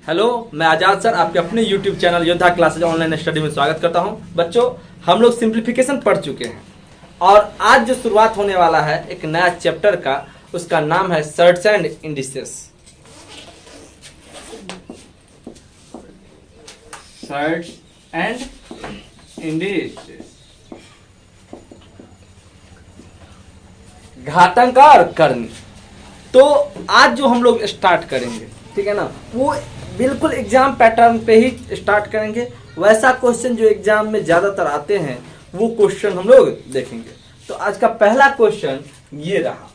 Hello, मैं आजाद sir आपके अपने YouTube चैनल योद्धा क्लासेज ऑनलाइन स्टडी में स्वागत करता हूं। बच्चों, हम लोग सिंप्लीफिकेशन पढ़ चुके हैं और आज जो शुरुआत होने वाला है एक नया चैप्टर का, उसका नाम है shirts and indices. Shirts and indices, घातांक और कर्ण। तो आज जो हम लोग स्टार्ट करेंगे, ठीक है ना, वो बिल्कुल एग्जाम पैटर्न पे ही स्टार्ट करेंगे। वैसा क्वेश्चन जो एग्जाम में ज्यादातर आते हैं वो क्वेश्चन हम लोग देखेंगे। तो आज का पहला क्वेश्चन ये रहा,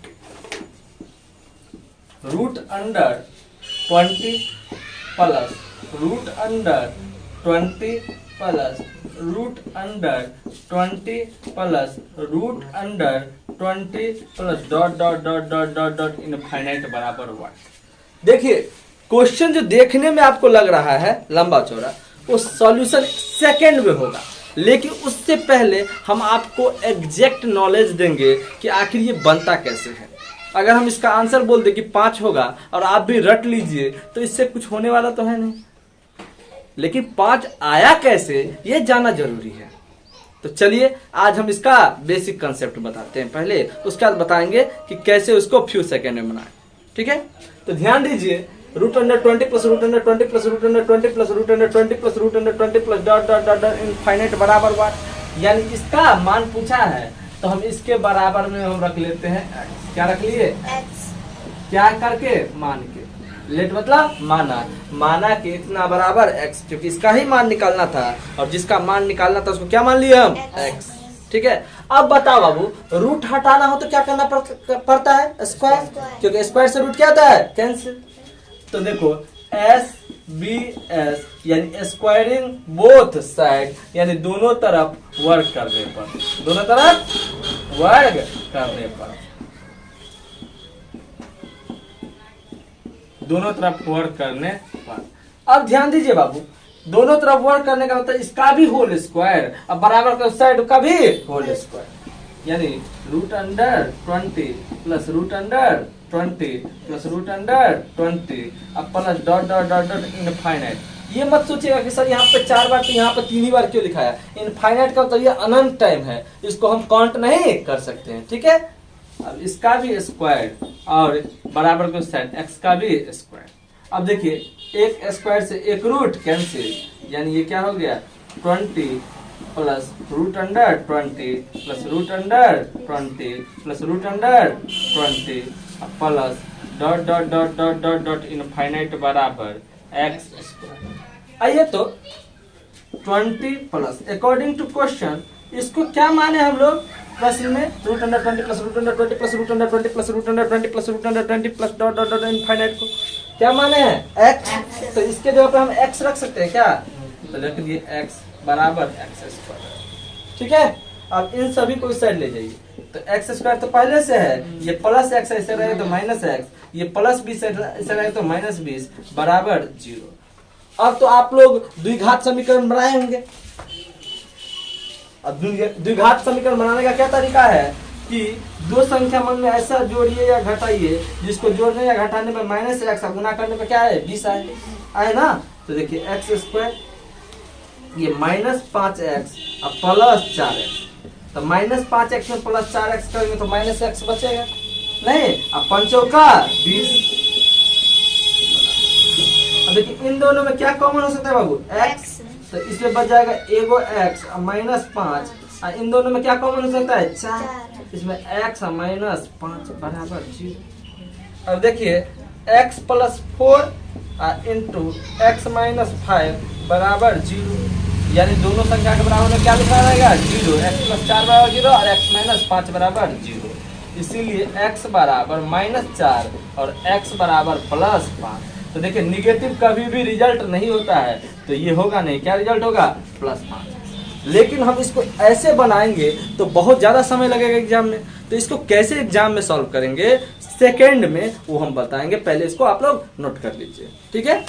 root under 20 plus root under 20 plus root under 20 plus root under 20 plus dot dot dot dot dot dot infinite बराबर 1। देखिए, क्वेश्चन जो देखने में आपको लग रहा है लंबा चौड़ा, वो सॉल्यूशन सेकंड में होगा, लेकिन उससे पहले हम आपको एग्जैक्ट नॉलेज देंगे कि आखिर ये बनता कैसे है। अगर हम इसका आंसर बोल दे कि 5 होगा और आप भी रट लीजिए तो इससे कुछ होने वाला तो है नहीं, लेकिन 5 आया कैसे ये जानना जरूरी है। तो चलिए आज हम इसका बेसिक कंसेप्ट बताते हैं पहले, उसके बाद बताएंगे कि कैसे उसको फ्यू सेकेंड में बनाएं। ठीक है, तो ध्यान दीजिए, root under 20 plus root under 20 plus root under 20 plus root under 20 plus root under 20 plus dot dot dot dot infinite बराबर 1। यानी इसका मान पूछा है तो हम इसके बराबर में हम रख लेते हैं x। क्या रख लिए? x। क्या करके? मान के। लेट मतलब माना कि इतना बराबर x, क्योंकि इसका ही मान निकालना था और जिसका मान निकालना था उसको क्या मान लिया हम? x। ठीक है, अब बताओ बाबू, रूट हटाना हो तो क्या करना पड़ता है? स्क्वायर, क्योंकि स्क्वायर से रूट क्या होता है? कैंसिल। तो देखो एस बी एस यानी स्क्वायरिंग बोथ साइड, यानी दोनों तरफ वर्ग करने पर, दोनों तरफ वर्ग करने पर, दोनों तरफ वर्ग करने पर। अब ध्यान दीजिए बाबू, दोनों तरफ वर्ग करने का मतलब इसका भी होल स्क्वायर और बराबर का साइड का भी होल स्क्वायर, यानी root under 20 plus root under 20 plus root under 20 अब plus dot dot dot dot infinite. ये मत सोचिएगा कि सर यहाँ पे 4 बार तो यहाँ पे 3 ही बार क्यों लिखा है। इनफाइनाइट का मतलब ये अनंत टाइम है, इसको हम काउंट नहीं कर सकते हैं। ठीक है, अब इसका भी स्क्वायर और बराबर के साइड x का भी स्क्वायर। अब देखिए, एक स्क्वायर से एक रूट कैंसिल, यानी ये क्या हो गया 20 plus root under 20 plus root under 20 plus root under 20 plus dot dot dot dot dot dot infinite बराबर x स्क्वायर। आइए तो 20 प्लस अकॉर्डिंग टू क्वेश्चन इसको क्या माने हम लोग प्रश्न में? Root under 20 plus root under 20 plus root under 20 plus root under 20 plus root under 20 plus dot dot dot infinite को क्या माने हैं? x। तो इसके जगह पे हम x रख सकते हैं क्या? तो रख दिए x बराबर x स्क्वायर। ठीक है, अब इन सभी को इस साइड ले जाइए, तो x स्क्वायर तो पहले से है, ये प्लस x ऐसे रहे तो माइनस x, ये प्लस 20 ऐसे रहे तो माइनस 20 बराबर 0। अब तो आप लोग द्विघात समीकरण बनाए होंगे। अब द्विघात समीकरण बनाने का क्या तरीका है कि दो संख्या मन में ऐसा जोड़िए या घटाइए जिसको जोड़ने या घटाने में माइनस x गुना करने में क्या है 20 आए ना। तो देखिए एक्स स्क्वायर ये माइनस 5x और प्लस 4x, तो माइनस 5x में प्लस 4x करेंगे तो माइनस x बचेगा नहीं, अब 5 का 20। अब देखिए इन दोनों में क्या कॉमन हो सकता है बाबू? x, तो इसमें बच जाएगा एगो x और माइनस 5, और इन दोनों में क्या कॉमन हो सकता है? 4, इसमें x और माइनस 5 बराबर 0। अब देखिए x plus 4 into x minus 5 बराबर 0, यानी दोनों संख्या के बराबर में क्या लिखा रहेगा? 0। x प्लस 4 बराबर 0 और x माइनस 5 बराबर 0, इसीलिए x बराबर माइनस 4 और x बराबर प्लस 5। तो देखिए निगेटिव कभी भी रिजल्ट नहीं होता है, तो ये होगा नहीं, क्या रिजल्ट होगा? प्लस 5। लेकिन हम इसको ऐसे बनाएंगे तो बहुत ज्यादा समय लगेगा एग्जाम में, तो इसको कैसे एग्जाम में सॉल्व करेंगे सेकंड में वो हम बताएंगे, पहले इसको आप लोग नोट कर लीजिए। ठीक है,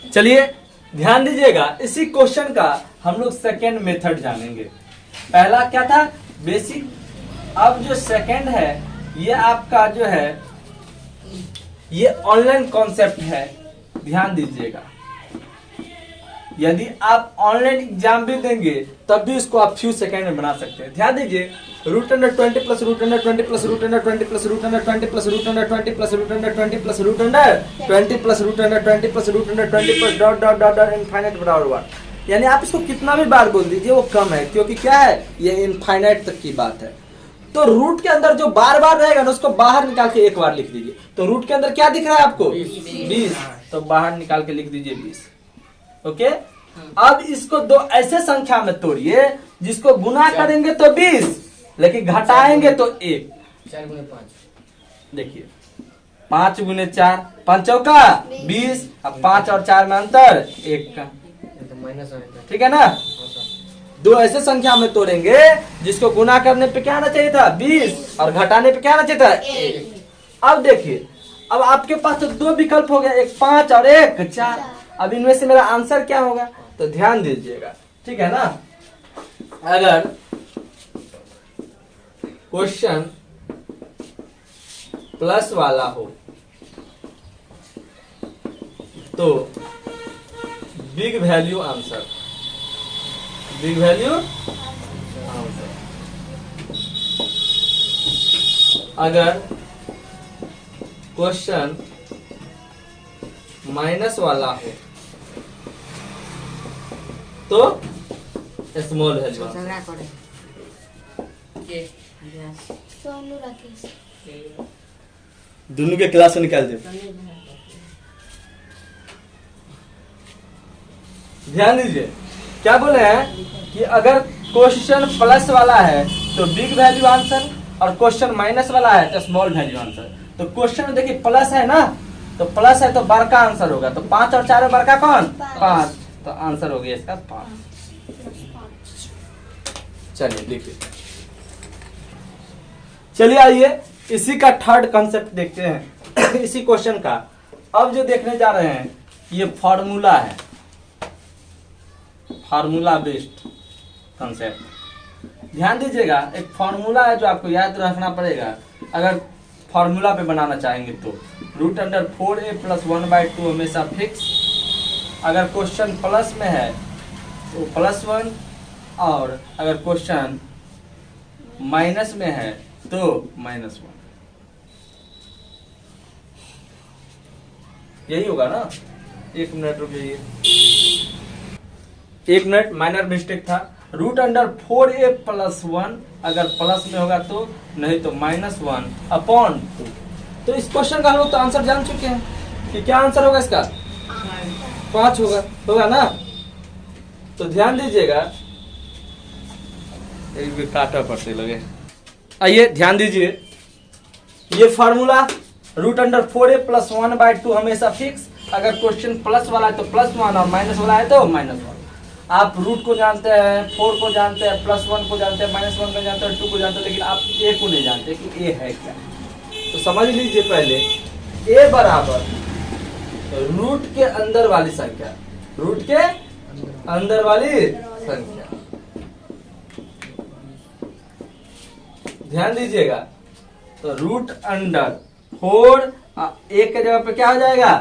चलिए ध्यान दीजिएगा, इसी क्वेश्चन का हम लोग सेकंड मेथड जानेंगे। पहला क्या था? बेसिक। अब जो सेकंड है ये आपका जो है ये ऑनलाइन कॉन्सेप्ट है, ध्यान दीजिएगा। यदि आप ऑनलाइन एग्जाम भी देंगे तब भी इसको आप फ्यू सेकंड में बना सकते हैं। ध्यान दीजिए, root under 20 plus root under 20 plus root under 20 plus root under 20 plus root under 20 plus root under 20 plus root under 20 plus root under 20 plus root under 20 plus dot dot dot dot infinite बराबर 1। यानी आप इसको कितना भी बार बोल दीजिए वो कम है, क्योंकि क्या है, ये इनफाइनाइट तक की बात है। तो रूट के अंदर जो बार बार रहेगा ना उसको बाहर निकाल के एक बार लिख दीजिए। तो रूट के अंदर क्या दिख रहा है आपको, 20, तो बाहर निकाल के लिख दीजिए 20। ओके, अब इसको दो ऐसे संख्या में तोड़िए जिसको गुना करेंगे तो 20, लेकिन घटाएंगे तो 1। 4 गुने 5, देखिए 5 गुने 4, 5 चौका 20, अब 5 और 4 में अंतर 1 का, तो माइनस आएगा। ठीक है ना। दो ऐसे संख्या में तोड़ेंगे जिसको गुना करने पे क्या आना चाहिए था 20 और घटाने पे क्या आना चाहिए था 1। अब देखिए, अब आपके पास तो दो विकल्प हो गया, एक 5 और एक 4। अब इनमें से मेरा आंसर क्या होगा, तो ध्यान दीजिएगा, ठीक है ना। अगर क्वेश्चन प्लस वाला हो तो big value answer, big value answer. अगर क्वेश्चन माइनस वाला हो तो स्मॉल वैल्यू आंसर। झगड़ा करे के सोनू राकेश दोनों के क्लास से निकाल दे। ध्यान दीजिए, क्या बोले हैं कि अगर क्वेश्चन प्लस वाला है तो बिग वैल्यू आंसर और क्वेश्चन माइनस वाला है तो स्मॉल वैल्यू आंसर। तो क्वेश्चन में देखिए प्लस है ना, तो प्लस है तो बड़का आंसर होगा, तो 5 और 4 में बड़का कौन, 5, तो आंसर हो गया इसका 5। चलिए देखिए, चलिए आइए इसी का थर्ड कंसेप्ट देखते हैं इसी क्वेश्चन का। अब जो देखने जा रहे हैं ये फॉर्मूला है, फार्मूला बेस्ड कंसेप्ट। ध्यान दीजिएगा, एक फार्मूला है जो आपको याद रखना पड़ेगा अगर फार्मूला पे बनाना चाहेंगे तो। रूट अंडर 4a प्लस 1/2 हमेशा फिक्स। अगर क्वेश्चन प्लस में है तो +1, और अगर क्वेश्चन माइनस में है तो -1। यही होगा ना। 1 मिनट रुकिए, 1 मिनट, माइनर मिस्टेक था। रूट अंडर 4a प्लस 1 अगर प्लस में होगा तो, नहीं तो -1/2। तो इस क्वेश्चन का हम लोग तो आंसर जान चुके हैं कि क्या आंसर होगा इसका, 5 होगा ना। तो ध्यान दीजिएगा, एक भी काटा पड़ते लगे। आइए ध्यान दीजिए, ये formula root under 4a plus 1/2 हमेशा फिक्स। अगर क्वेश्चन प्लस वाला है तो +1 और माइनस वाला है तो -1। आप रूट को जानते हैं, 4 को जानते हैं, +1 को जानते हैं, -1 को जानते हैं, 2 को जानते हैं, लेकिन आप a को नहीं जानते कि a है क्या। तो समझ लीजिए पहले a बराबर रूट के अंदर वाली संख्या, रूट के अंदर वाली संख्या। ध्यान दीजिएगा, तो रूट अंडर 4 एक के जगह पे क्या हो जाएगा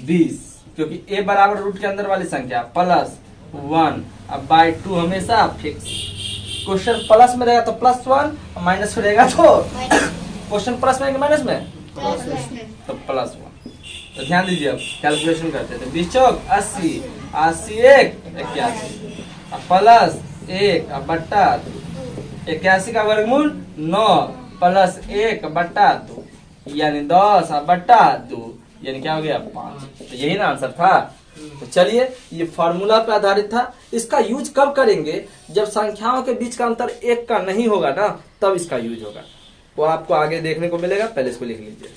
20, क्योंकि a बराबर रूट के अंदर वाली संख्या +1 अब/2 हमेशा फिक्स। क्वेश्चन प्लस में रहेगा तो +1, माइनस में रहेगा तो क्वेश्चन प्लस में माइनस में तो +1। तो ध्यान दीजिए, अब कैलकुलेशन करते हैं। तो 20 चौक 80, 80 1 81, प्लस 1 बट्टा 81 का वर्गमूल 9 प्लस 1 बट्टा 2 यानी 10 बट्टा 2 यानी क्या हो गया 5। तो यही ना आंसर था। तो चलिए, ये फार्मूला पे आधारित था। इसका यूज कब करेंगे, जब संख्याओं के बीच का अंतर 1 का नहीं होगा ना, तब इसका यूज होगा। वो आपको आगे देखने को मिलेगा, पहले इसको लिख लीजिए।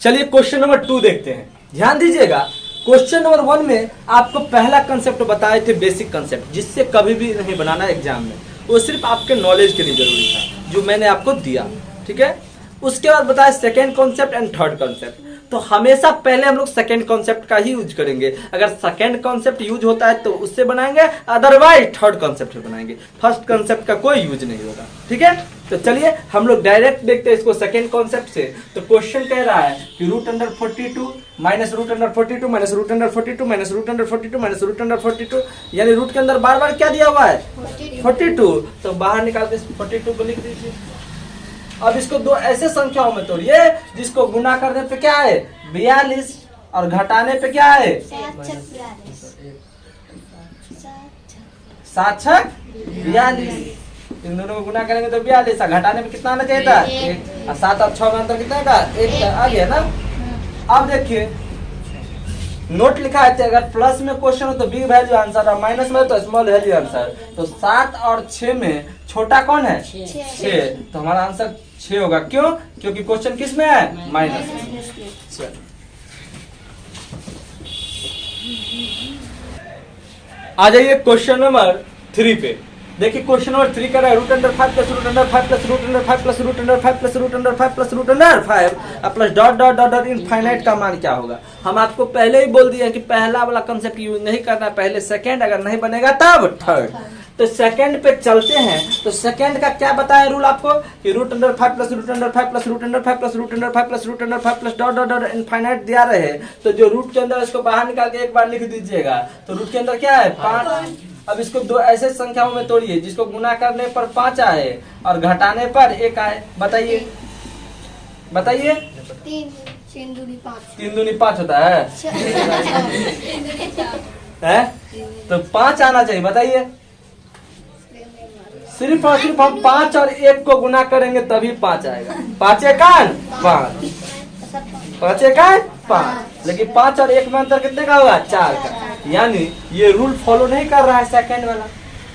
चलिए क्वेश्चन नंबर 2 देखते हैं। ध्यान दीजिएगा, क्वेश्चन नंबर 1 में आपको पहला कंसेप्ट बताए थे, बेसिक कंसेप्ट, जिससे कभी भी नहीं बनाना एग्जाम में। वो सिर्फ आपके नॉलेज के लिए जरूरी था, जो मैंने आपको दिया, ठीक है। उसके बाद बताया second concept and third concept. तो हमेशा पहले हम लोग सेकेंड कॉन्सेप्ट का ही यूज करेंगे। अगर सेकेंड कॉन्सेप्ट यूज होता है तो उससे बनाएंगे, अदरवाइज थर्ड कॉन्सेप्ट से बनाएंगे। फर्स्ट कॉन्सेप्ट का कोई यूज नहीं होगा, ठीक है। तो चलिए हम लोग डायरेक्ट देखते हैं इसको सेकंड कॉन्सेप्ट से। तो क्वेश्चन कह रहा है कि root under 42 minus root under 42 minus root under 42 minus root under 42 minus root under 42, यानी रूट के अंदर बार बार क्या दिया हुआ है 42, तो बाहर निकाल के 42 को लिख दीजिए। अब इसको दो ऐसे संख्याओं में तोड़िए जिसको गुना करने पे क्या है 42 और घटाने पे क्या है 7 छक 42। इन दोनों को गुना करेंगे तो 42, घटाने में कितना आना चाहिए था 1, और 7 और 6 में अंतर कितना का 1 आ गया ना। अब देखिए नोट लिखा है अगर प्लस में क्वेश्चन हो तो बिग वैल्यू आंसर और माइनस में तो स्मॉल वैल्यू आंसर। तो 7 और 6 में छोटा कौन है 6, तो हमारा आंसर 6 होगा। क्यों? क्योंकि क्वेश्चन किस में है माइनस में। आ जाइए क्वेश्चन नंबर 3 पे। देखिए क्वेश्चन नंबर 3 कर रहा है root under 5 plus root under 5 plus root under 5 plus root under 5 plus root under 5 plus root under 5 plus dot dot dot dot infinite का मान क्या होगा। हम आपको पहले ही बोल दिए कि पहला वाला कंसेप्ट यूज नहीं करना, पहले सेकंड, अगर नहीं बनेगा तब थर्ड। तो सेकंड पे चलते हैं। तो सेकंड का क्या बताया रूल आपको कि root under 5 plus root under 5 plus root under 5 plus root under 5 plus root under 5 plus dot dot dot infinite दिया रहे, तो जो रूट के अंदर इसको बाहर निकाल के एक बार लिख दीजिएगा। तो रूट के अंदर क्या है 5। अब इसको दो ऐसे संख्याओं में तोड़िए जिसको गुना करने पर 5 आए और घटाने पर 1 आए। बताइए बताइए 3 दूनी 5 3 दूनी 5 होता है हैं? तो 5 आना चाहिए। बताइए सिर्फ और सिर्फ हम 5 और 1 को गुना करेंगे तभी 5 आएगा। 5 एकान 5, 5 एकान 5, लेकिन 5 और 1 में अंतर कितने का होगा 4 का। यानी ये रूल फॉलो नहीं कर रहा है सेकंड वाला,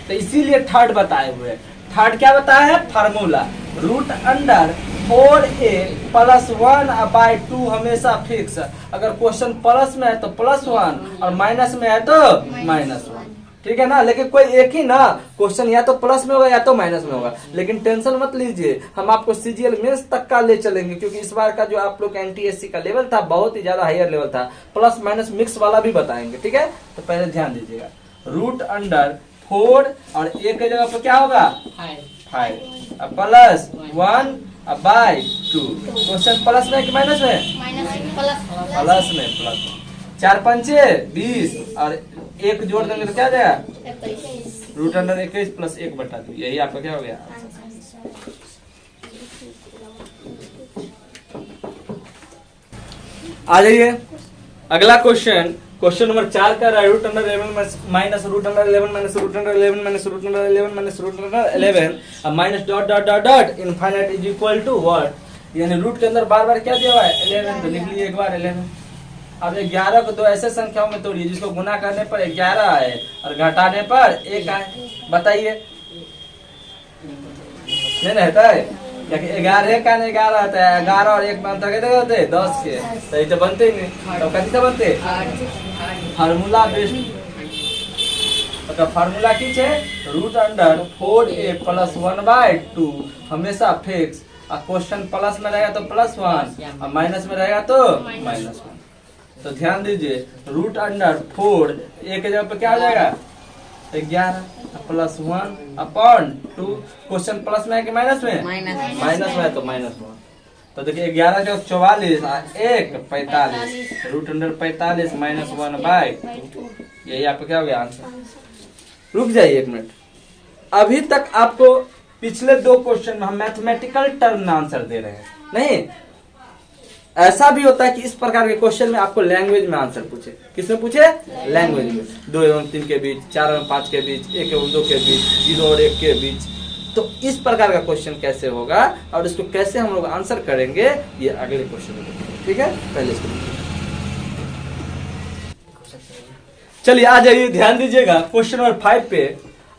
तो इसीलिए थर्ड बताए हुए। थर्ड क्या बताया है formula root under 4a plus 1/2 हमेशा फिक्स। अगर क्वेश्चन प्लस में है तो +1 और माइनस में है तो -1, ठीक है ना। लेकिन कोई एक ही ना क्वेश्चन या तो प्लस में होगा या तो माइनस में होगा। लेकिन टेंशन मत लीजिए, हम आपको सीजीएल मेंस तक का ले चलेंगे, क्योंकि इस बार का जो आप लोग एनटीएससी का लेवल था बहुत ही ज्यादा हायर लेवल था। प्लस माइनस मिक्स वाला भी बताएंगे, ठीक है। तो पहले ध्यान दीजिएगा रूट अंडर 4 और एक के जगह पर क्या होगा 5 प्लस 1/2। क्वेश्चन प्लस में कि माइनस में प्लस में प्लस 4 पंचे 20 और 1 जोड़ देंगे तो क्या आ जाएगा रूट अंडर 21 प्लस 1/2। यही आपका क्या हो गया। आ जाइए अगला क्वेश्चन। क्वेश्चन नंबर 4 का root under 11 minus root under 11 minus root under 11 minus root under 11 minus root under 11 और minus dot dot dot dot infinite is equal to what. यानी रूट के अंदर बार बार क्या दिया हुआ है 11, तो लिख लीजिए एक बार 11। अब 11 को दो ऐसे संख्याओं में तोड़िए जिसको गुना करने पर 11 आए और घटाने पर 1 आए। बताइए नहीं रहता है 11 का 11 होता है। 11 और 1 में अंतर कितने होते हैं 10 के, तो ये तो बनते ही नहीं। तो कथी से बनते फार्मूला बेस्ड। मतलब फार्मूला की छे रूट अंडर 4a प्लस 1/2 हमेशा फिक्स। और क्वेश्चन प्लस में रहेगा तो +1 और माइनस में रहेगा तो -1। तो ध्यान दीजिए रूट अंडर 4 एक जगह पे क्या हो जाएगा 11 प्लस 1/2। क्वेश्चन प्लस में है कि माइनस में माइनस में है तो -1। तो देखिए 11 जो 44 और 1 45 रूट अंडर 45 माइनस 1/2। यही आपका क्या हो गया आंसर। रुक जाइए 1 मिनट। अभी तक आपको पिछले 2 क्वेश्चन में हम मैथमेटिकल टर्म में आंसर दे रहे हैं। नहीं, ऐसा भी होता है कि इस प्रकार के क्वेश्चन में आपको लैंग्वेज में आंसर पूछे। किसमें पूछे लैंग्वेज में। 2 एवं 3 के बीच, 4 एवं 5 के बीच, 1 एवं 2 के बीच, 0 और 1 के बीच। तो इस प्रकार का क्वेश्चन कैसे होगा और इसको कैसे हम लोग आंसर करेंगे ये अगले क्वेश्चन में, ठीक है। पहले इसको चलिए आ जाइए, ध्यान दीजिएगा क्वेश्चन नंबर 5 पे।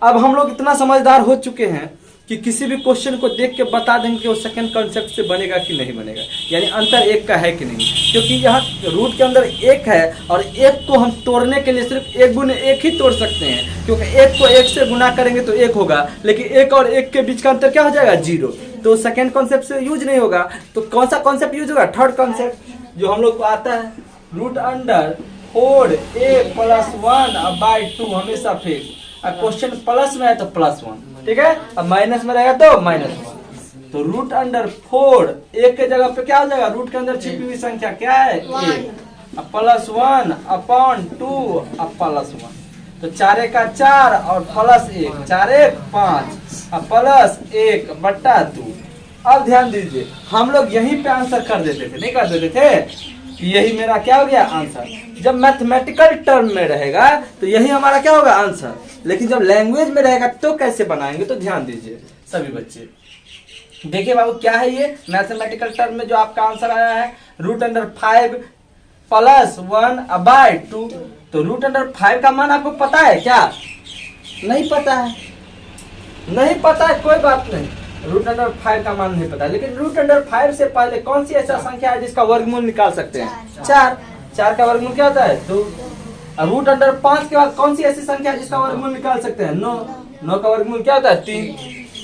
अब हम लोग इतना समझदार हो चुके हैं कि किसी भी क्वेश्चन को देख के बता देंगे कि वो सेकंड कॉन्सेप्ट से बनेगा कि नहीं बनेगा, यानी अंतर 1 का है कि नहीं। क्योंकि यहाँ रूट के अंदर 1 है और 1 को हम तोड़ने के लिए सिर्फ 1 गुने 1 ही तोड़ सकते हैं, क्योंकि 1 को 1 से गुना करेंगे तो 1 होगा, लेकिन 1 और 1 के बीच का अंतर क्या हो जाएगा 0। तो सेकेंड कॉन्सेप्ट से यूज नहीं होगा। तो कौन सा कॉन्सेप्ट यूज होगा थर्ड कॉन्सेप्ट जो हम लोग को आता है रूट अंडर 4a प्लस 1/2 हमेशा फिक्स। क्वेश्चन प्लस में है तो +1, ठीक है। अब माइनस में रहेगा तो -1। तो रूट अंडर 4 एक के जगह पे क्या हो जाएगा, रूट के अंदर छिपी हुई संख्या क्या है, एक, प्लस 1 अपॉन 2 प्लस 1। तो 4 का 4 और प्लस 1, 4 1 5 प्लस 1 बट्टा 2। अब ध्यान दीजिए, हम लोग यहीं पे आंसर कर देते थे, नहीं कर देते थे, यही मेरा क्या हो गया आंसर। जब मैथमेटिकल टर्म में रहेगा तो यही हमारा क्या होगा आंसर, लेकिन जब लैंग्वेज में रहेगा तो कैसे बनाएंगे। तो ध्यान दीजिए सभी बच्चे, देखिए बाबू क्या है ये मैथमेटिकल टर्म में जो आपका आंसर आया है, रूट अंडर 5 प्लस 1/2। तो रूट अंडर 5 का मान आपको पता है क्या, नहीं पता है, नहीं पता है कोई बात नहीं, रूट अंडर 5 का मान नहीं पता है, लेकिन रूट अंडर 5 से पहले कौन सी ऐसा संख्या है जिसका वर्गमूल निकाल सकते हैं, 4। 4 का वर्गमूल क्या होता है, 2। रूट अंडर 5 के बाद कौन सी ऐसी संख्या है जिसका वर्गमूल निकाल सकते हैं, 9। 9 का वर्गमूल क्या होता है, 3।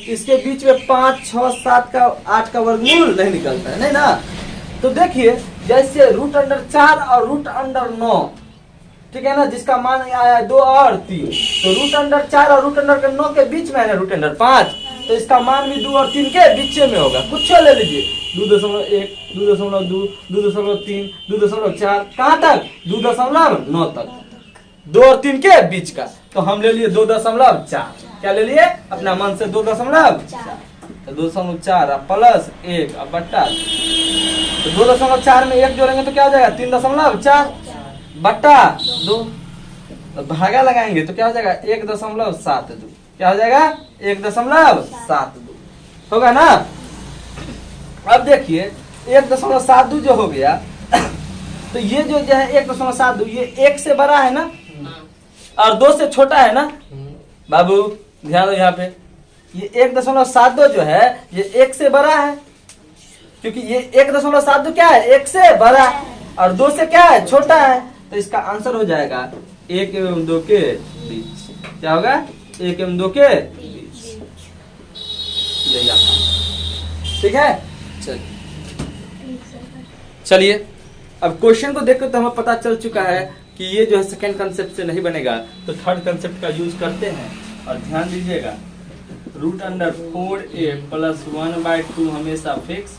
इसके बीच में 5 6 7 का 8 का वर्गमूल नहीं निकलता है, नहीं ना। तो देखिए जैसे रूट अंडर 4 और रूट अंडर 9, ठीक है ना, जिसका मान आया 2 और 3, तो रूट अंडर 4 और रूट अंडर 9 के बीच में है ना रूट अंडर 5, तो इसका मान भी 2 और 3 के बीच में होगा। कुछ ले लीजिए, 2.1 2.2 2.3 2.4 कहाँ तक, 2.9 तक, 2 और 3 के बीच का। तो हम ले लिए 2.4, क्या ले लिए अपना मन से 2.4, तो 2.4 प्लस 1 अब बट्टा, तो 2.4 में 1 जोड़ेंगे तो क्या हो जाएगा, 3.4 बट्टा 2, तो भागा लगाएंगे तो क्या हो जाएगा 1.72, क्या हो जाएगा 1.72 होगा ना। अब देखिए 1.72 जो हो गया तो ये जो है 1.72 ये 1 से बड़ा है ना और 2 से छोटा है ना। बाबू ध्यान दो यहाँ पे, ये 1.72 जो है ये 1 से बड़ा है, क्योंकि ये 1.72 क्या है, 1 से बड़ा और 2 से क्या है, छोटा है। तो इसका आंसर हो जाएगा 1 एवं 2 के बीच, क्या होगा 1 एवं 2 के बीच, यही आपका, ठीक है। चलिए अब क्वेश्चन को देखकर तो हमें पता चल चुका है कि ये जो है सेकंड कंसेप्ट से नहीं बनेगा, तो थर्ड कंसेप्ट का यूज करते हैं। और ध्यान दीजिएगा, रूट अंडर 4a प्लस 1/2 हमेशा फिक्स,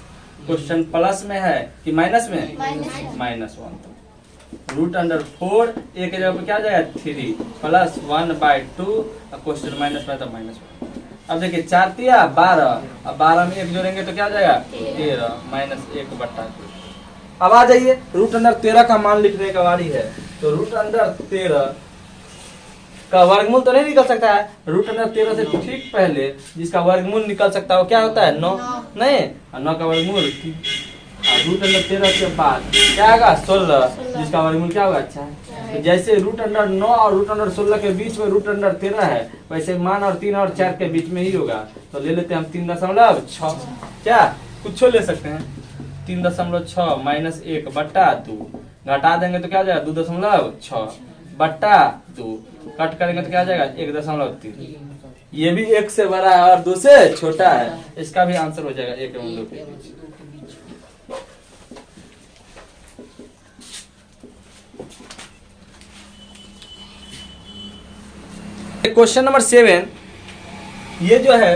क्वेश्चन प्लस में है कि माइनस में, -1। रूट अंडर 4 a के जगह पे क्या आ जाएगा 3 प्लस 1/2, क्वेश्चन माइनस में तो -1। अब देखिए 4 तिया 12, अब 12 में 1 जोड़ेंगे तो क्या आ जाएगा 13 -1/2। अब आ जाइए रूट अंडर 13 का मान लिखने का बारी है। तो रूट अंडर 13 का वर्गमूल तो नहीं निकल सकता है, रूट अंडर 13 से ठीक पहले जिसका वर्गमूल निकल सकता है वो क्या होता है 9, नहीं, 9 का वर्गमूल। रूट अंडर 13 के बाद क्या आएगा 16, जिसका वर्गमूल क्या होगा 4। तो जैसे रूट अंडर 9 और रूट अंडर 16 के बीच में रूट अंडर 13 है, वैसे मान और 3 और 4 के बीच में ही होगा। तो ले लेते हैं हम 3.6, क्या कुछ ले सकते हैं, 3.6 -1 बट्टा 2, घटा देंगे तो क्या हो जाएगा 2.6 बट्टा 2, कट करेंगे तो क्या हो जाएगा 1.3। ये भी 1 से बड़ा है और 2 से छोटा है, इसका भी आंसर हो जाएगा 1 एवं 2 के बीच। क्वेश्चन नंबर 7, ये जो है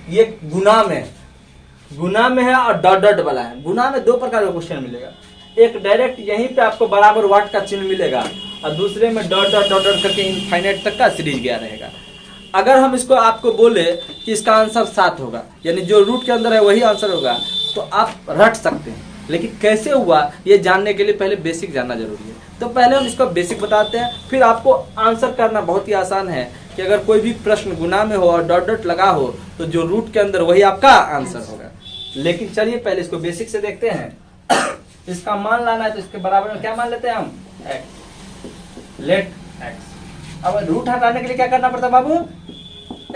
ये गुना में है और डॉट डॉट वाला है। गुना में 2 प्रकार का क्वेश्चन मिलेगा, एक डायरेक्ट यहीं पे आपको बराबर वाट का चिन्ह मिलेगा और दूसरे में डॉट डॉट डॉट डॉट करके इनफाइनाइट तक का सीरीज गया रहेगा। अगर हम इसको आपको बोले कि इसका आंसर 7 होगा, यानी जो रूट के अंदर है वही आंसर होगा, तो आप रट सकते हैं। लेकिन कैसे हुआ ये जानने के लिए पहले बेसिक जानना जरूरी है। तो पहले हम इसको बेसिक बताते हैं, फिर आपको आंसर करना बहुत ही आसान है कि अगर कोई भी प्रश्न गुना में हो और डॉट डॉट लगा हो तो जो रूट के अंदर वही आपका आंसर होगा। लेकिन चलिए पहले इसको बेसिक से देखते हैं। इसका मान लाना है तो इसके बराबर में क्या मान लेते हैं हम, x, लेट x। अब रूट हटाने के लिए क्या करना पड़ता है बाबू,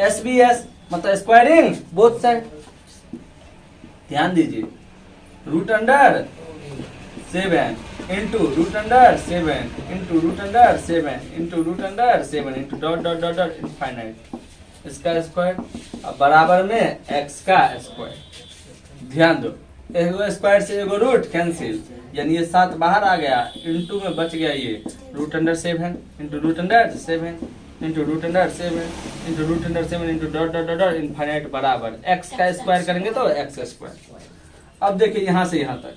SBS मतलब स्क्वायरिंग बोथ साइड। ध्यान दीजिए, root under 7 into root under 7 into root under 7 into root under 7 into dot dot dot dot infinite, इसका स्क्वायर अब बराबर में x का स्क्वायर। ध्यान दो, एगो स्क्वायर से एगो रूट कैंसिल, यानी ये 7 बाहर आ गया, इंटू में बच गया ये root under 7 into root under 7। Into root under 7 into root under 7 into dot dot dot infinite बराबर x का स्क्वायर करेंगे तो x स्क्वायर। अब देखिए यहाँ से यहाँ तक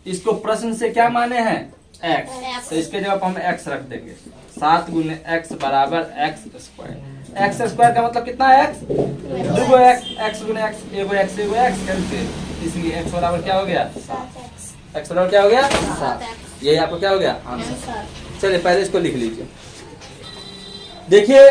इसको प्रश्न से क्या माने हैं x, तो इसके जगह पर हम x रख देंगे 7 गुने x बराबर x स्क्वायर का मतलब कितना है x, दो x गुने x, एगो x कैंसिल, इसलिए x बराबर क्या हो गया 7, x बराबर क्या हो गया 7। यही आपको क्या हो गया आंसर। चलिए पहले इसको लिख लीजिए। देखिए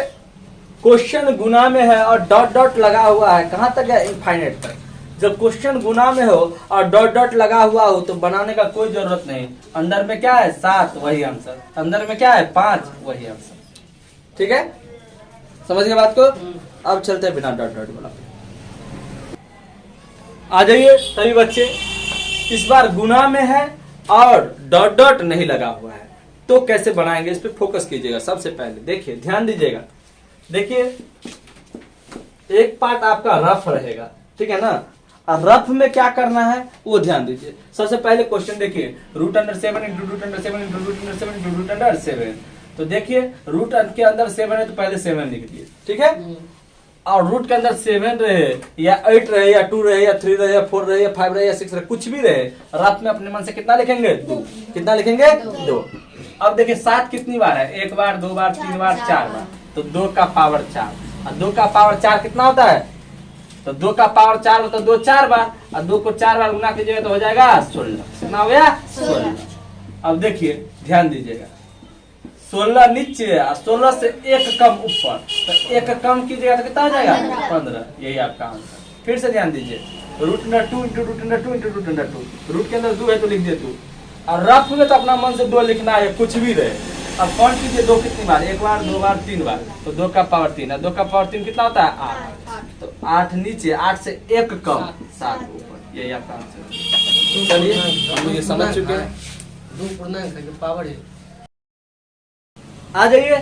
क्वेश्चन गुना में है और डॉट डॉट लगा हुआ है, कहाँ तक है इनफाइनाइट तक। जब क्वेश्चन गुना में हो और डॉट डॉट लगा हुआ हो तो बनाने का कोई जरूरत नहीं, अंदर में क्या है 7 वही आंसर, अंदर में क्या है 5 वही आंसर। ठीक है, समझ गए बात को। अब चलते हैं बिना डॉट डॉट वाला। आ जाइए सभी बच्चे, इस बार गुना में है और डॉट डॉट नहीं लगा हुआ है तो कैसे बनाएंगे, इस पे फोकस कीजिएगा। सबसे पहले देखिए, ध्यान दीजिएगा। देखिए एक पार्ट आपका रफ रहेगा, ठीक है ना, और रफ में क्या करना है वो ध्यान दीजिए। सबसे पहले क्वेश्चन देखिए, root under 7 into root under 7 into root under 7 into root under 7। तो देखिए रूट के अंदर 7 है तो पहले 7 लिख दिए, ठीक है। और रूट के अंदर 7 रहे या 8 रहे या 2 रहे या 3 रहे या 4 रहे या 5 रहे या 6 रहे, कुछ भी रहे, रफ में अपने मन से कितना लिखेंगे 2। कितना लिखेंगे 2। अब देखिए 7 कितनी बार है, 1 बार 2 बार 3 बार 4 बार, तो 2 का पावर 4, और 2 का पावर 4 कितना होता है, तो 2 का पावर 4 होता है 2 4 बार, और 2 को 4 बार गुना कीजिएगा तो हो जाएगा 16। कितना हो गया 16। अब देखिए ध्यान दीजिएगा, 16 नीचे और 16 से 1 कम ऊपर, तो 1 कम कीजिएगा तो कितना हो जाएगा 15। यही आपका आंसर। फिर से ध्यान दीजिए, root under 2 into root under 2 into root under 2, root के अंदर 2 है तो लिख दिए 2, और रफ में तो अपना मन से 2 लिखना है, कुछ भी रहे। अब कौन कीजिए 2 कितनी बार, 1 बार 2 बार 3 बार, तो 2 का पावर 3 है, 2 का पावर 3 कितना होता है 8, तो 8 नीचे, 8 से 1 कम 7 ऊपर। यही आपका आंसर। चलिए हम ये समझ चुके हैं। 2 पूर्णांक का पावर है। आ जाइए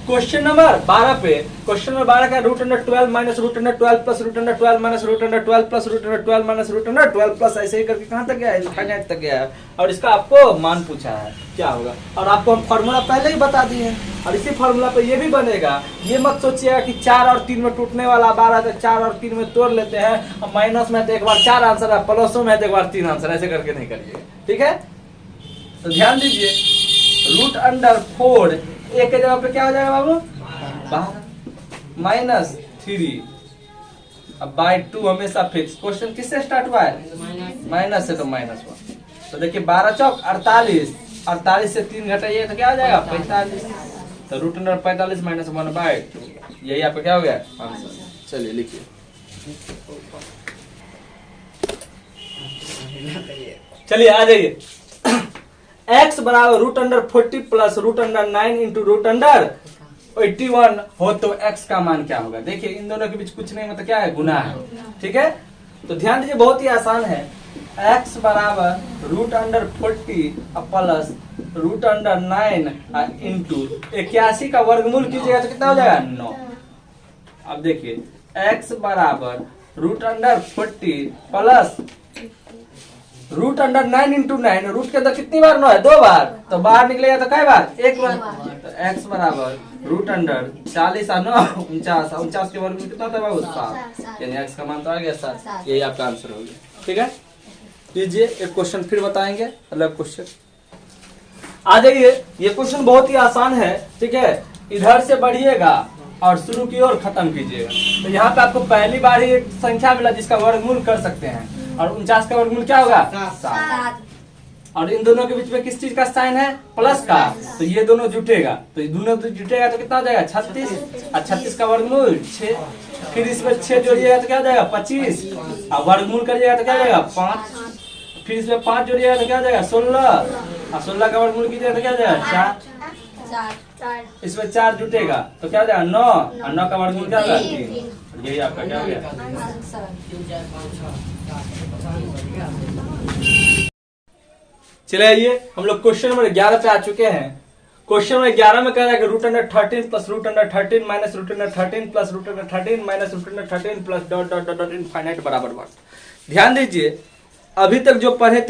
क्वेश्चन नंबर 12 पे। क्वेश्चन नंबर 12 का root under 12 minus root under 12 plus root under 12 minus root under 12 plus root under 12 minus root under 12 plus, ऐसे ही करके कहां तक गया है, इनफाइनाइट तक गया है। और इसका आपको मान पूछा है क्या होगा, और आपको हम फॉर्मूला पहले ही बता दिए हैं, और इसी फॉर्मूला पे ये भी बनेगा। ये मत सोचिएगा कि 4 और 3 में टूटने वाला 12 तो 4 और 3 में तोड़ लेते हैं, और माइनस में तो एक बार 4 आंसर है, प्लसों में तो एक बार 3 आंसर, ऐसे करके नहीं करिए, ठीक है। तो ध्यान दीजिए, रूट अंडर 4 एक के जगह पे क्या हो जाएगा बाबू 12 माइनस 3, अब बाय 2 हमेशा फिक्स। क्वेश्चन किससे स्टार्ट हुआ है माइनस से, तो -1। तो देखिए 12 चौक 48, 48 से 3 घटाइए तो क्या हो जाएगा 45, तो रूट अंडर 45 माइनस 1/2। यही आपका क्या हो गया आंसर। चलिए लिखिए, चलिए आ जाइए। x बराबर root under 40 plus root under 9 into root under 81 हो तो x का मान क्या होगा। देखिए इन दोनों के बीच कुछ नहीं, मतलब क्या है गुना है, ठीक है। तो ध्यान दीजिए, बहुत ही आसान है। x बराबर root under 40 plus root under 9 into 81 का वर्गमूल कीजिएगा तो कितना हो जाएगा 9। अब देखिए x बराबर root under 40 plus root under 9 into 9, root के अंदर कितनी बार 9 है 2 बार, तो बाहर निकलेगा तो कई बार 1 बार। तो x बराबर रूट अंडर 40 और 9 49, 49 के वर्ग में कितना होता है बाबू 7, यानी x का मान तो आ गया 7। यही आपका आंसर हो गया, ठीक है। लीजिए एक क्वेश्चन फिर बताएंगे, अलग क्वेश्चन आ जाइए। ये क्वेश्चन बहुत ही आसान है, ठीक है। इधर से बढ़िएगा और शुरू की ओर खत्म कीजिएगा। तो यहाँ पे आपको पहली बार ही एक संख्या मिला जिसका वर्गमूल कर सकते हैं, और 49 का वर्गमूल क्या होगा 7, और इन दोनों के बीच में किस चीज का साइन है प्लस का, तो ये दोनों जुटेगा, तो ये दोनों जुटेगा तो कितना हो जाएगा 36, और 36 का वर्गमूल 6, फिर इसमें 6 जोड़िएगा तो क्या हो जाएगा 25, और वर्गमूल करिएगा तो क्या हो जाएगा 5, फिर इसमें 5 जोड़िएगा तो क्या हो जाएगा 16, और 16 का वर्गमूल कीजिएगा तो क्या हो जाएगा 4, इसमें 4 जुटेगा तो क्या हो जाएगा 9, और 9 का वर्गमूल क्या होगा 3। यही आपका क्या हो गया। चलिए आइए हम लोग क्वेश्चन नंबर 11 पे आ चुके हैं। क्वेश्चन नंबर 11 में कह रहा है कि root under 13 plus root under 13 minus root under 13 plus root under 13 minus root under 13 plus dot dot dot dot infinite बराबर 1। ध्यान दीजिए, अभी तक जो पढ़े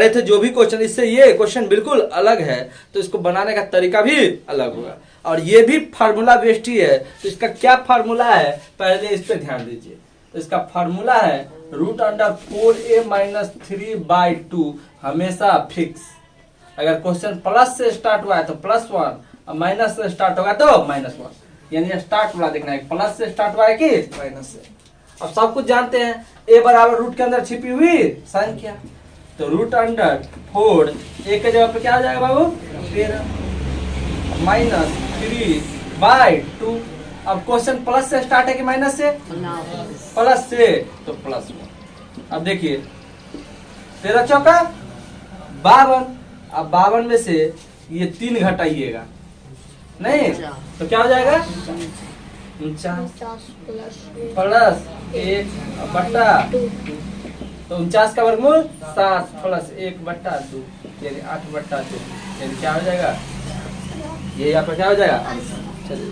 थे जो भी क्वेश्चन, इससे ये क्वेश्चन बिल्कुल अलग है, तो इसको बनाने का तरीका भी अलग होगा। और ये भी फार्मूला बेस्ड ही है। तो इसका क्या फार्मूला है, पहले इस पे ध्यान दीजिए। तो इसका फार्मूला है √4a-3/2 हमेशा फिक्स। अगर क्वेश्चन प्लस से स्टार्ट हुआ है तो +1 और माइनस से स्टार्ट होगा तो -1, यानी स्टार्ट वाला देखना है, प्लस से स्टार्ट हुआ है कि माइनस से। अब सब कुछ जानते हैं, a बराबर रूट के अंदर छिपी हुई संख्या। तो √4 a के जगह पे क्या आ जाएगा बाबू, 13 -3/2। अब क्वेश्चन प्लस से स्टार्ट है कि माइनस से, प्लस से, तो +1। अब देखिए 13 चौका 52। अब 52 में से ये 3 घटाइएगा नहीं, तो क्या हो जाएगा 49 प्लस 1/2। तो 49 का वर्गमूल 7 प्लस 1/2 यानी 8/2, यानी क्या हो जाएगा, ये यहाँ पर क्या हो जाएगा। चलिए